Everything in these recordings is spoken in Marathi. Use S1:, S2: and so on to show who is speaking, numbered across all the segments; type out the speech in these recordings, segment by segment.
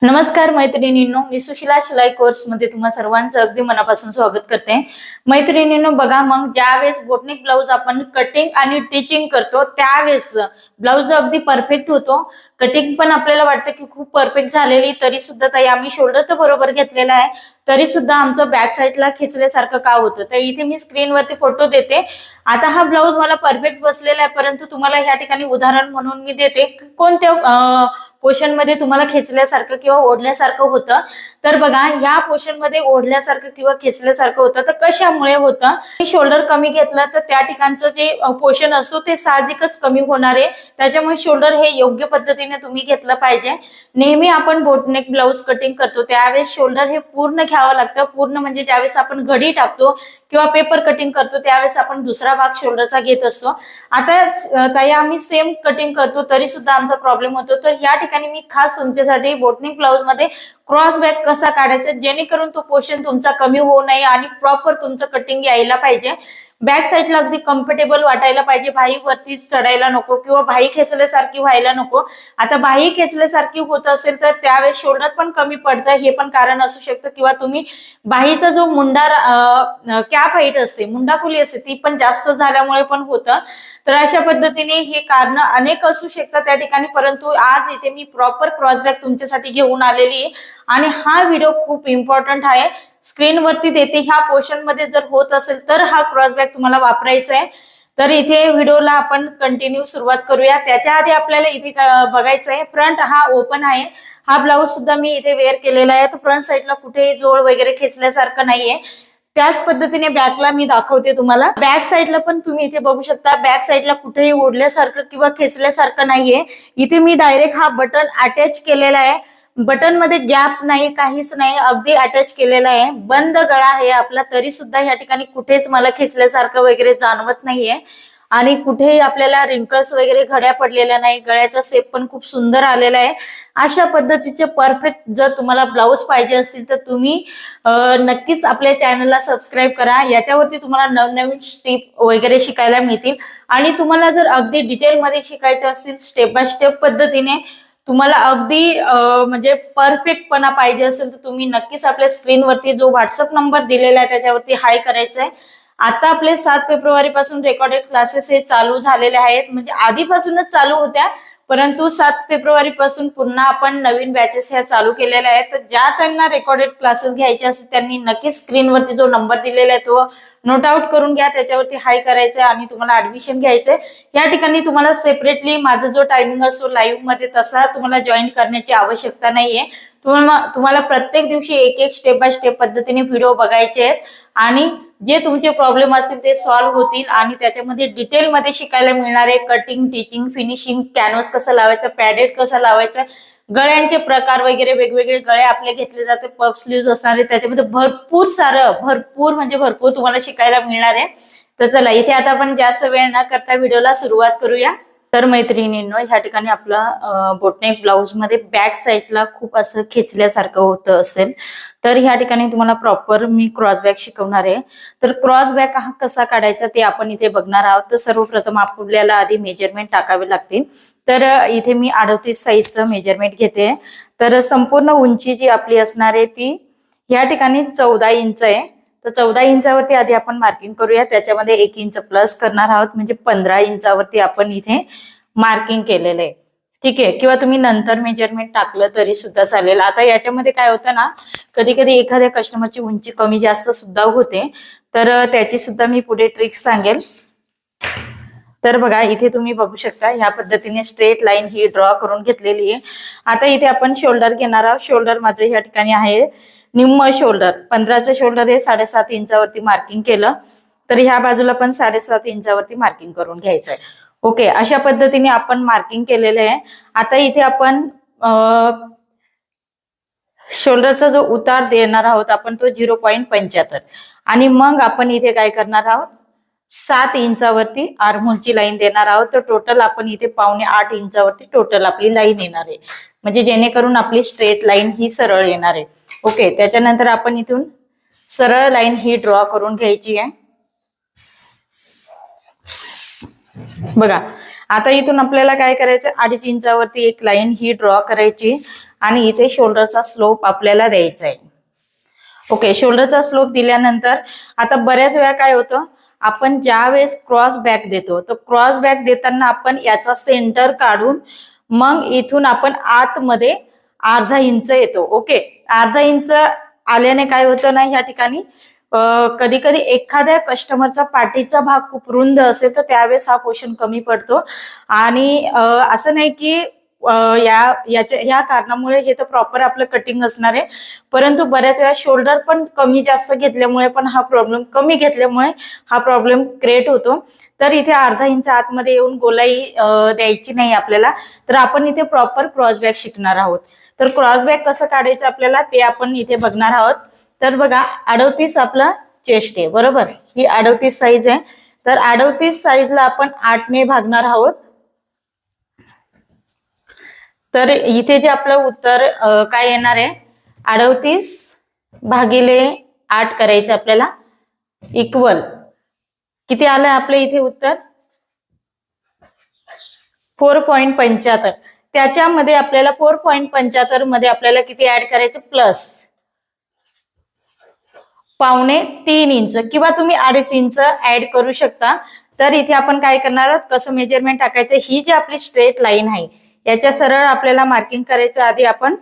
S1: नमस्कार मैत्रिणींनो, मी सुशिला शिलाई कोर्स मध्ये तुम्हा सर्वांचं अगदी मनापासून स्वागत करते। मैत्रिणींनो बघा, मग ज्यावेळेस बोटनिक ब्लाउज आपण कटिंग आणि टिचिंग करतो त्यावेळेस ब्लाउज अगदी परफेक्ट होतो। कटिंग पण आपल्याला वाटतं की खूप परफेक्ट झालेली, तरी सुद्धा ताई आम्ही शोल्डर तर बरोबर घेतलेला आहे, तरी सुद्धा आमचं बॅक साईडला खेचल्यासारखं का होतं। तर इथे मी स्क्रीनवरती फोटो देते। आता हा ब्लाउज मला परफेक्ट बसलेला आहे, परंतु तुम्हाला ह्या ठिकाणी उदाहरण म्हणून मी देते कोणत्या पोर्शन मध्ये तुम्हाला खेचल्यासारखं किंवा ओढल्यासारखं होतं। तर बघा, ह्या पोर्शन मध्ये ओढल्यासारखं किंवा खेचल्यासारखं होतं तर कशामुळे होतं। शोल्डर कमी घेतलं तर त्या ठिकाणचं जे पोर्शन असतो ते साहजिकच कमी होणार आहे। त्याच्यामुळे शोल्डर हे योग्य पद्धतीने तुम्ही घेतलं पाहिजे। नेहमी आपण बोटनेक ब्लाउज कटिंग करतो त्यावेळेस शोल्डर हे पूर्ण घ्यावं लागतं। पूर्ण म्हणजे ज्यावेळेस आपण घडी टाकतो किंवा पेपर कटिंग करतो त्यावेळेस आपण दुसरा भाग शोल्डरचा घेत असतो। आता ताई आम्ही सेम कटिंग करतो तरी सुद्धा आमचा प्रॉब्लेम होतो। तर या ठिकाणी मी खास तुमच्यासाठी बोटनिक ब्लाउज मध्ये क्रॉस बॅक कसा काढायचा जेणेकरून तो पोर्शन तुमचा कमी होऊ नये आणि प्रॉपर तुमचं कटिंग यायला पाहिजे। बॅक साईडला अगदी कम्फर्टेबल वाटायला पाहिजे, भाई वरती चढायला नको किंवा भाई खेचल्यासारखी व्हायला नको। आता भाई खेचल्यासारखी होत असेल तर त्यावेळेस शोल्डर पण कमी पडतं, हे पण कारण असू शकतं। किंवा तुम्ही बाहीचा जो मुंडा कॅप हाईट असते, मुंडाखोली असते, ती पण जास्त झाल्यामुळे पण होतं। तर अशा पद्धतीने हे कारण अनेक असू शकतात त्या ठिकाणी, परंतु आज इथे मी प्रॉपर क्रॉसबॅक तुमच्यासाठी घेऊन आलेली आहे आणि हा व्हिडिओ खूप इम्पॉर्टंट आहे। स्क्रीनवरती देते, ह्या पोर्शन मध्ये जर होत असेल तर हा क्रॉसबॅक तुम्हाला वापरायचा आहे। तर इथे व्हिडिओला आपण कंटिन्यू सुरुवात करूया। त्याच्या आधी आपल्याला इथे बघायचं आहे, फ्रंट हा ओपन आहे। हा ब्लाउज सुद्धा मी इथे वेअर केलेला आहे, तर फ्रंट साईडला कुठेही जोड वगैरे खेचल्यासारखं नाहीये। त्याच पद्धतीने बॅकला मी दाखवते तुम्हाला। बॅक साईडला पण तुम्ही इथे बघू शकता, बॅक साईडला कुठेही ओढल्यासारखं किंवा खेचल्यासारखं नाहीये। इथे मी डायरेक्ट हा बटन अटॅच केलेला आहे, बटन मध्ये गॅप नाही, काहीच नाही, अगदी अटॅच केलेला आहे। बंद गळा आहे आपला, तरी सुद्धा या ठिकाणी कुठेच मला खेचल्यासारखं वगैरे जाणवत नाहीये आणि कुठेही आपल्याला रिंकल्स वगैरे घड्या पडलेल्या नाही। गळ्याचा शेप पण खूप सुंदर आलेला आहे। अशा पद्धतीचे परफेक्ट जर तुम्हाला ब्लाउज पाहिजे असतील तर तुम्ही नक्कीच आपल्या चॅनलला सबस्क्राईब करा। याच्यावरती तुम्हाला नवनवीन स्टेप वगैरे शिकायला मिळतील आणि तुम्हाला जर अगदी डिटेल मध्ये शिकायचं असेल, स्टेप बाय स्टेप पद्धतीने तुम्हाला अगदी म्हणजे परफेक्टपणा पाहिजे असेल तर तुम्ही नक्कीच आपल्या स्क्रीनवरती जो व्हॉट्सअप नंबर दिलेला आहे त्याच्यावरती हाय करायचं आहे। आता आपले 7 फेब्रुवारी पासून रेकॉर्डेड क्लासेस हे चालू झालेले आहेत, म्हणजे आधीपासूनच चालू होत्या, परंतु 7 फेब्रुवारी पासून पुन्हा आपण नवीन बॅचेस ह्या चालू केलेल्या आहेत। तर ज्या त्यांना रेकॉर्डेड क्लासेस घ्यायचे असतील त्यांनी नक्कीच स्क्रीनवरती जो नंबर दिलेला आहे तो नोट आउट करून घ्या, त्याच्यावरती हाय करायचं आणि तुम्हाला ऍडमिशन घ्यायचंय। या ठिकाणी तुम्हाला सेपरेटली माझा जो टायमिंग असतो लाईव्ह मध्ये तसा तुम्हाला जॉईन करण्याची आवश्यकता नाहीये। तुम्हाला प्रत्येक दिवशी एक एक स्टेप बाय स्टेप पद्धतीने व्हिडिओ बघायचे आहेत आणि जे तुमचे प्रॉब्लेम असतील ते सॉल्व्ह होतील आणि त्याच्यामध्ये डिटेल मध्ये शिकायला मिळणार आहे। कटिंग, टिचिंग, फिनिशिंग, कॅनव्हास कसं लावायचं, पॅडेड कसं लावायचं, गळ्यांचे प्रकार वगैरे, वेगवेगळे गळे आपले घेतले जाते, पफ स्लीव्ज असणार आहे, त्याच्यामध्ये भरपूर म्हणजे भरपूर तुम्हाला शिकायला मिळणार आहे। तर चला, इथे आता आपण जास्त वेळ न करता व्हिडिओला सुरुवात करूया। तर मैत्रिणींनो, ह्या ठिकाणी आपला बोटनेक ब्लाउज मध्ये बॅक साईडला खूप असं खेचल्यासारखं होतं असेल तर ह्या ठिकाणी तुम्हाला प्रॉपर मी क्रॉस बॅक शिकवणार आहे। तर क्रॉस बॅक हा कसा काढायचा ते आपण इथे बघणार आहोत। तर सर्वप्रथम आपल्याला आधी मेजरमेंट टाकावे लागतील। तर इथे मी 38 साईजचं मेजरमेंट घेते। तर संपूर्ण उंची जी आपली असणार आहे ती या ठिकाणी 14 इंच आहे। तर 14 इंचावरती आधी आपण मार्किंग करूया, त्याच्यामध्ये 1 इंच प्लस करणार आहोत, म्हणजे 15 इंचावरती आपण इथे मार्किंग केलेलं आहे। ठीक आहे, किंवा तुम्ही नंतर मेजरमेंट टाकलं तरी सुद्धा चालेल। आता याच्यामध्ये काय होतं ना, कधी कधी एखाद्या कस्टमरची उंची कमी जास्त सुद्धा होते, तर त्याची सुद्धा मी पुढे ट्रिक्स सांगेल। तर बघा, इथे तुम्ही बघू शकता ह्या पद्धतीने स्ट्रेट लाईन ही ड्रॉ करून घेतलेली आहे। आता इथे आपण शोल्डर घेणार आहोत। शोल्डर माझं या ठिकाणी आहे निम्म शोल्डर, 15चं शोल्डर हे 7.5 इंचावरती मार्किंग केलं, तर ह्या बाजूला पण 7.5 इंचावरती मार्किंग करून घ्यायचंय। ओके, अशा पद्धतीने आपण मार्किंग केलेलं आहे। आता इथे आपण शोल्डरचा जो उतार देणार आहोत आपण तो 0.75 आणि मग आपण इथे काय करणार आहोत, 7 इंचावरती आर्महोलची लाईन देणार आहोत। तर टोटल आपण इथे 7.25 इंचावरती टोटल आपली लाईन येणार आहे, म्हणजे जेणेकरून आपली स्ट्रेट लाईन ही सरळ येणार आहे। ओके, त्याच्यानंतर आपण इथून सरळ लाईन ही ड्रॉ करून घ्यायची आहे। बघा, आता इथून आपल्याला काय करायचं, 2.5 इंचावरती एक लाईन ही ड्रॉ करायची आणि इथे शोल्डरचा स्लोप आपल्याला द्यायचा आहे. ओके, शोल्डरचा स्लोप दिल्यानंतर आता बऱ्याच वेळा काय होतं, आपण ज्या वेळेस क्रॉस बॅक देतो तर क्रॉस बॅक देताना आपण याचा सेंटर काढून मग इथून आपण आतमध्ये अर्धा इंच येतो. ओके, अर्धा इंच आल्याने काय होतं ना, या ठिकाणी कधी कधी एखाद्या कस्टमरचा पाठीचा भाग खूप रुंद असेल तर त्यावेळेस हा पोर्शन कमी पडतो. आणि असं नाही की ह्या कारणामुळे हे तर प्रॉपर आपलं कटिंग असणार आहे, परंतु बऱ्याच वेळा शोल्डर पण कमी जास्त घेतल्यामुळे पण हा प्रॉब्लेम, कमी घेतल्यामुळे हा प्रॉब्लेम क्रिएट होतो. तर इथे अर्धा इंच आतमध्ये येऊन गोलाई द्यायची नाही आपल्याला. तर आपण इथे प्रॉपर क्रॉसबॅक शिकणार आहोत. तर क्रॉसबॅक कसं काढायचं आपल्याला ते आपण इथे बघणार आहोत. तर बघा, 38 आपला चेस्ट आहे, बरोबर, ही 38 साईज आहे. तर 38 साईजला आपण 8ने भागणार आहोत. तर इथे जे आपलं उत्तर काय येणार आहे, 38 भागिले 8 करायचं आपल्याला, इक्वल किती आलं आपलं इथे उत्तर, 4.75. त्याच्यामध्ये आपल्याला 4.75 मध्ये आपल्याला किती ऍड करायचं, प्लस 2.25 इंच किंवा तुम्ही 2.5 इंच ऍड करू शकता. तर इथे आपण काय करणार आहोत, कसं मेजरमेंट टाकायचं, ही जी आपली स्ट्रेट लाईन आहे याच्या सरळ आपल्याला मार्किंग करायचं. आधी आपण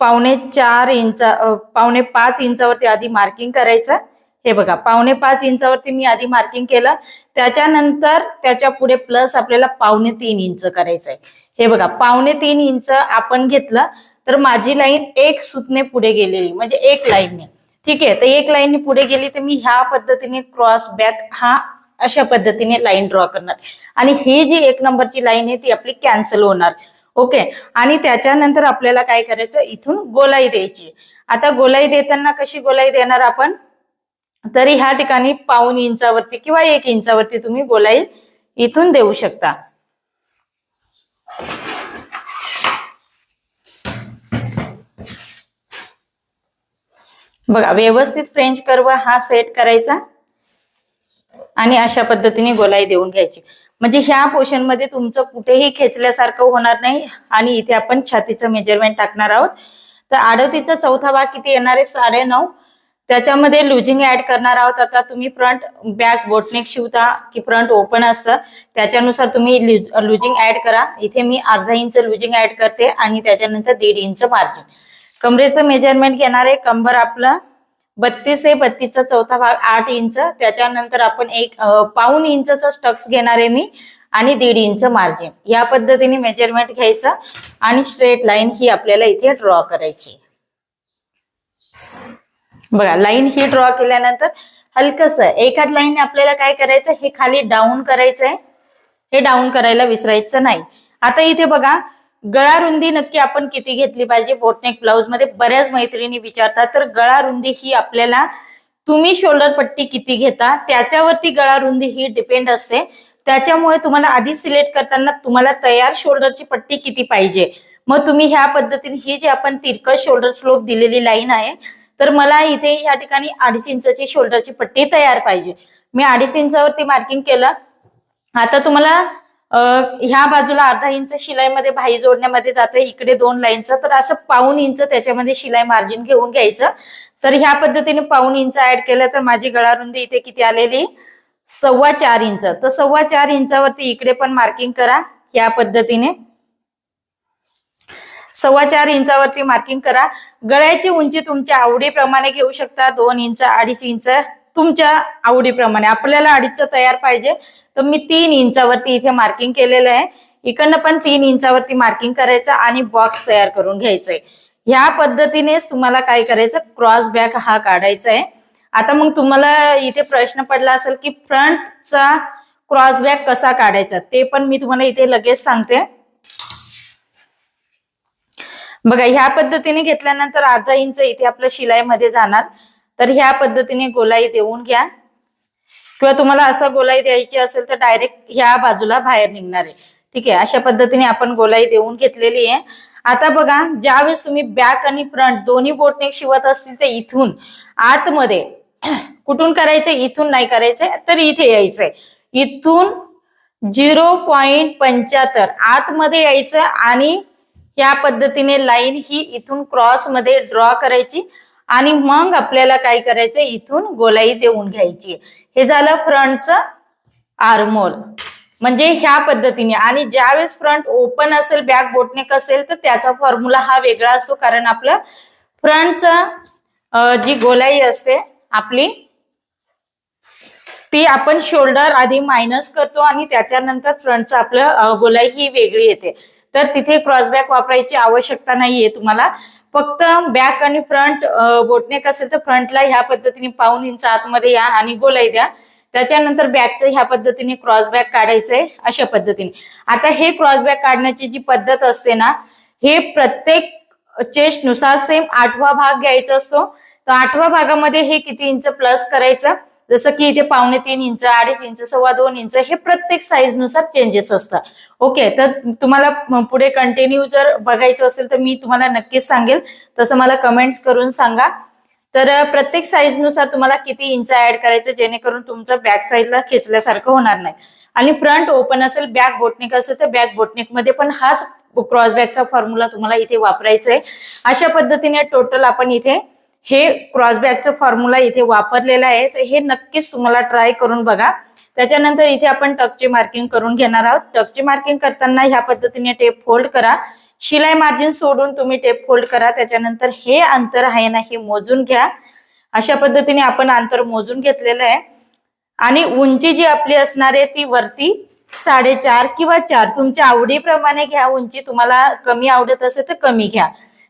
S1: 4.25 इंच, 4.5 इंचावरती आधी मार्किंग करायचं. हे बघा, 4.5 इंचावरती मी आधी मार्किंग केलं, त्याच्यानंतर त्याच्या पुढे प्लस आपल्याला 2.25 इंच करायचंय. हे बघा, 2.25 इंच आपण घेतलं तर माझी लाईन एक सूतने पुढे गेलेली, म्हणजे एक लाईनने. ठीक आहे, तर एक लाईनने पुढे गेली तर मी ह्या पद्धतीने क्रॉस बॅक हा अशा पद्धतीने लाईन ड्रॉ करणार आणि ही जी 1 नंबरची लाईन आहे ती आपली कॅन्सल होणार. ओके, आणि त्याच्यानंतर आपल्याला काय करायचं, इथून गोलाई द्यायची. आता गोलाई देताना कशी गोलाई देणार आपण, तरी ह्या ठिकाणी 1.5 इंचावरती किंवा 1 इंचावरती तुम्ही गोलाई इथून देऊ शकता. बघा, व्यवस्थित फ्रेंच कर्व हा सेट करायचा आणि अशा पद्धतीने गोलाई देऊन घ्यायची, म्हणजे ह्या पोर्शन मध्ये तुमचं कुठेही खेचल्यासारखं होणार नाही. आणि इथे आपण छातीचं मेजरमेंट टाकणार आहोत. तर 38चा चौथा भाग किती येणार आहे, 9.5. त्याच्यामध्ये लुजिंग ऍड करणार आहोत. आता तुम्ही फ्रंट बॅक बोटनेक शिवता की फ्रंट ओपन असतं त्याच्यानुसार तुम्ही लुजिंग ऍड करा. इथे मी अर्धा इंच लुजिंग ऍड करते आणि त्याच्यानंतर 1.5 इंच मार्जिन. कमरेचं मेजरमेंट घेणार आहे. कंबर आपलं 32 आहे, 32चा चौथा भाग 8 इंच. त्याच्यानंतर आपण 1.5 इंचचा स्टक्स घेणार आहे मी आणि 1.5 इंच मार्जिन. या पद्धतीने मेजरमेंट घ्यायचं आणि स्ट्रेट लाईन ही आपल्याला इथे ड्रॉ करायची. बघा, लाईन ही ड्रॉ केल्यानंतर हलकस एखाद लाईन आपल्याला काय करायचं, हे खाली डाऊन करायचंय. हे डाऊन करायला विसरायचं नाही. आता इथे बघा, गळा रुंदी नक्की आपण किती घेतली पाहिजे. बोटनेक ब्लाउज मध्ये बऱ्याच मैत्रिणी विचारतात, तर गळा रुंदी ही आपल्याला तुम्ही शोल्डर पट्टी किती घेता त्याच्यावरती गळा रुंदी ही डिपेंड असते. त्याच्यामुळे तुम्हाला आधी सिलेक्ट करताना तुम्हाला तयार शोल्डरची पट्टी किती पाहिजे, मग तुम्ही ह्या पद्धतीने ही जी आपण तिरकस शोल्डर स्लोप दिलेली लाईन आहे, तर मला इथे या ठिकाणी 2.5 इंचाची शोल्डरची पट्टी तयार पाहिजे. मी 2.5 इंचावरती मार्किंग केलं. आता तुम्हाला ह्या बाजूला अर्धा इंच शिलाईमध्ये भाई जोडण्यामध्ये जाते, इकडे 2 लाईनचं, तर असं 1.5 इंच त्याच्यामध्ये शिलाई मार्जिन घेऊन घ्यायचं. तर ह्या पद्धतीने 1.5 इंच ऍड केलं तर माझी गळा रुंदी इथे किती आलेली, 4.25 इंच. तर 4.25 इंचावरती इकडे पण मार्किंग करा. या पद्धतीने 4.25 इंचावरती मार्किंग करा. गळ्याची उंची तुमच्या आवडीप्रमाणे घेऊ शकता, 2 इंच 2.5 इंच तुमच्या आवडीप्रमाणे. आपल्याला 2.5 तयार पाहिजे तर मी 3 इंचावरती इथे मार्किंग केलेलं आहे. इकडनं पण 3 इंचावरती मार्किंग करायचं आणि बॉक्स तयार करून घ्यायचंय. ह्या पद्धतीनेच तुम्हाला काय करायचं, क्रॉस बॅक हा काढायचा आहे. आता मग तुम्हाला इथे प्रश्न पडला असेल की फ्रंटचा क्रॉस बॅक कसा काढायचा, ते पण मी तुम्हाला इथे लगेच सांगते. बघा, ह्या पद्धतीने घेतल्यानंतर अर्धा इंच इथे आपलं शिलाईमध्ये जाणार. तर ह्या पद्धतीने गोलाई देऊन घ्या, किंवा तुम्हाला असं गोलाई द्यायची असेल तर डायरेक्ट ह्या बाजूला बाहेर निघणार आहे. ठीक आहे, अशा पद्धतीने आपण गोलाई देऊन घेतलेली आहे. आता बघा, ज्यावेळेस तुम्ही बॅक आणि फ्रंट दोन्ही बोटनेक शिवत असतील तर इथून आतमध्ये कुठून करायचं, इथून नाही करायचंय तर इथे यायचंय. इथून 0.75 आतमध्ये यायचं आणि या पद्धतीने लाईन ही इथून क्रॉस मध्ये ड्रॉ करायची आणि मग आपल्याला काय करायचं, इथून गोलाई देऊन घ्यायची. हे झालं फ्रंटचं आर्महोल. म्हणजे ह्या पद्धतीने. आणि ज्यावेळेस फ्रंट ओपन असेल, बॅक बोटनेक असेल, तर त्याचा फॉर्म्युला हा वेगळा असतो. कारण आपलं फ्रंटचा जी गोलाई असते आपली, ती आपण शोल्डर आधी मायनस करतो आणि त्याच्यानंतर फ्रंटचं आपलं गोलाई ही वेगळी येते. तर तिथे क्रॉसबॅक वापरायची आवश्यकता नाहीये तुम्हाला. फक्त बॅक आणि फ्रंट बोटनेक असेल तर फ्रंटला ह्या पद्धतीने 1.5 इंच आतमध्ये या आणि गोलाई द्या. त्याच्यानंतर बॅकचं ह्या पद्धतीने क्रॉसबॅक काढायचंय अशा पद्धतीने. आता हे क्रॉसबॅक काढण्याची जी पद्धत असते ना, हे प्रत्येक चेस्ट नुसार सेम 8वा भाग घ्यायचा असतो. तर 8व्या भागामध्ये हे किती इंच प्लस करायचं, जसं की इथे 2.25 इंच, 2.5 इंच, 2.25 इंच, हे प्रत्येक साईज नुसार चेंजेस असतात. ओके, तर तुम्हाला पुढे कंटिन्यू जर बघायचं असेल तर मी तुम्हाला नक्कीच सांगेल, तसं मला कमेंट्स करून सांगा. तर प्रत्येक साईज नुसार तुम्हाला किती इंच ऍड करायचं, जेणेकरून तुमचं बॅक साईडला खेचल्यासारखं होणार नाही. आणि फ्रंट ओपन असेल, बॅक बोटनेक असेल तर बॅक बोटनेक मध्ये पण हाच क्रॉसबॅकचा फॉर्म्युला तुम्हाला इथे वापरायचा आहे. अशा पद्धतीने टोटल आपण इथे हे क्रॉसबॅकचा फॉर्म्युला इथे वापरलेला आहे. तर हे नक्कीच तुम्हाला ट्राय करून बघा. त्याच्यानंतर इथे आपण टक्सची मार्किंग करून घेणार आहोत. टक्सची मार्किंग करताना ह्या पद्धतीने टेप फोल्ड करा. शिलाई मार्जिन सोडून तुम्ही टेप फोल्ड करा. त्याच्यानंतर हे अंतर आहे ना, हे मोजून घ्या. अशा पद्धतीने आपण अंतर मोजून घेतलेलं आहे. आणि उंची जी आपली असणार आहे ती वरती 4.5 किंवा 4 तुमच्या आवडीप्रमाणे घ्या. उंची तुम्हाला कमी आवडत असेल तर कमी घ्या.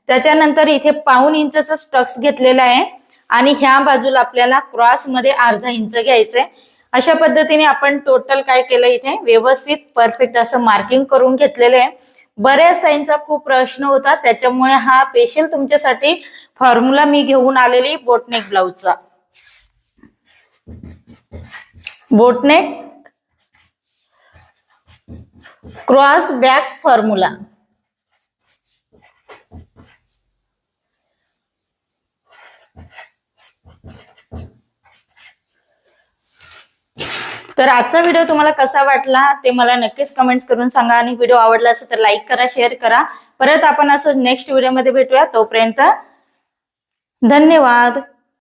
S1: त्याच्यानंतर इथे 1.5 इंचचा स्टक्स घेतलेला आहे आणि ह्या बाजूला आपल्याला क्रॉस मध्ये 0.5 इंच घ्यायचंय. अशा पद्धतीने आपण टोटल काय केलं, इथे व्यवस्थित परफेक्ट असं मार्किंग करून घेतलेलं आहे. बऱ्याच ताईंचा खूप प्रश्न होता, त्याच्यामुळे हा स्पेशल तुमच्यासाठी फॉर्म्युला मी घेऊन आलेली बोटनेक ब्लाउजचा. Boat neck cross back formula. तर आजचा व्हिडिओ तुम्हाला कसा वाटला ते मला नक्कीच कमेंट्स करून सांगा. आणि व्हिडिओ आवडला असेल तर लाईक करा, शेअर करा. परत आपण असं नेक्स्ट व्हिडिओमध्ये भेटूया. तोपर्यंत धन्यवाद.